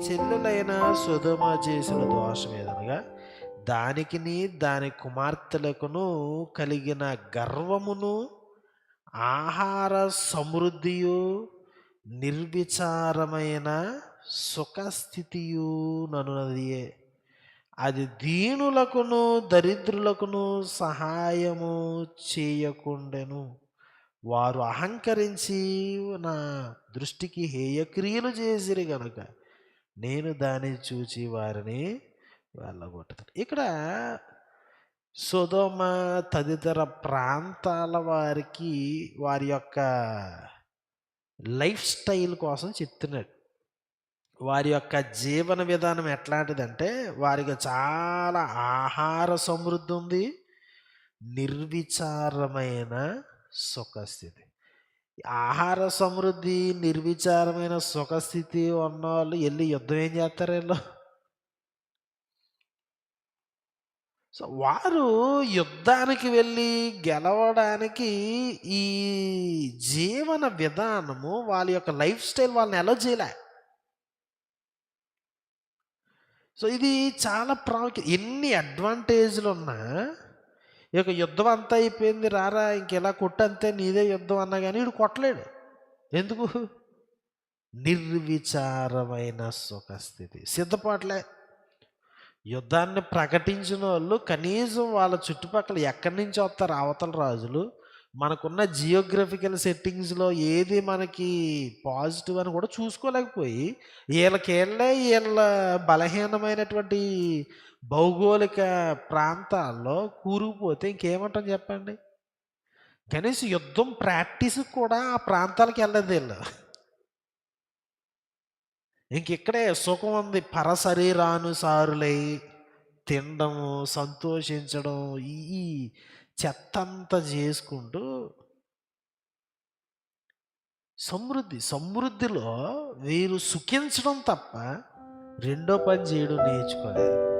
చెల్లెలైన సొదొమ చేసిన దోషం ఏదనగా దానికిని దాని కుమార్తెలకును కలిగిన గర్వమును, ఆహార సమృద్ధియు, నిర్విచారమైన సుఖస్థితియు ననున్నదియే. అది దీనులకును దరిద్రులకును సహాయము చేయకుండెను. వారు అహంకరించి నా దృష్టికి హేయక్రియలు చేసిరి గనుక నేను దాన్ని చూచి వారిని వెళ్ళగొట్టుతాను. ఇక్కడ సొదొమ తదితర ప్రాంతాల వారికి వారి యొక్క లైఫ్ స్టైల్ కోసం చెప్తున్నాడు. వారి యొక్క జీవన విధానం ఎట్లాంటిదంటే వారికి చాలా ఆహార సమృద్ధి ఉంది, నిర్విచారమైన సుఖస్థితి. ఆహార సమృద్ధి, నిర్విచారమైన సుఖస్థితి ఉన్నవాళ్ళు వెళ్ళి యుద్ధం ఏం చేస్తారు వీళ్ళు? సో వారు యుద్ధానికి వెళ్ళి గెలవడానికి ఈ జీవన విధానము వాళ్ళ యొక్క లైఫ్ స్టైల్ వాళ్ళని అలో చేయలే. సో ఇది చాలా ప్రాముఖ్యం. ఎన్ని అడ్వాంటేజ్లు ఉన్నా ఇక యుద్ధం అంతా అయిపోయింది రారా ఇంకెలా కొట్టంతే నీదే యుద్ధం అన్నా కానీ వీడు కొట్టలేడు. ఎందుకు? నిర్విచారమైన సుఖస్థితి. సిద్ధపాట్లే. యుద్ధాన్ని ప్రకటించిన వాళ్ళు కనీసం వాళ్ళ చుట్టుపక్కల ఎక్కడి నుంచి వస్తారు అవతల రాజులు, మనకున్న జియోగ్రఫికల్ సెట్టింగ్స్లో ఏది మనకి పాజిటివ్ అని కూడా చూసుకోలేకపోయి వీళ్ళ బలహీనమైనటువంటి భౌగోళిక ప్రాంతాల్లో కూరుకుపోతే ఇంకేమంటాం చెప్పండి? కనీసం యుద్ధం ప్రాక్టీస్ కూడా ఆ ప్రాంతాలకు వెళ్ళదు వీళ్ళు. ఇక్కడే సుఖం ఉంది, పరశరీరానుసారులై తినడము, సంతోషించడం, ఈ చెత్తంతా చేసుకుంటూ సమృద్ధిలో వీరు సుఖించడం తప్ప రెండో పని చేయడం నేర్చుకోలేదు.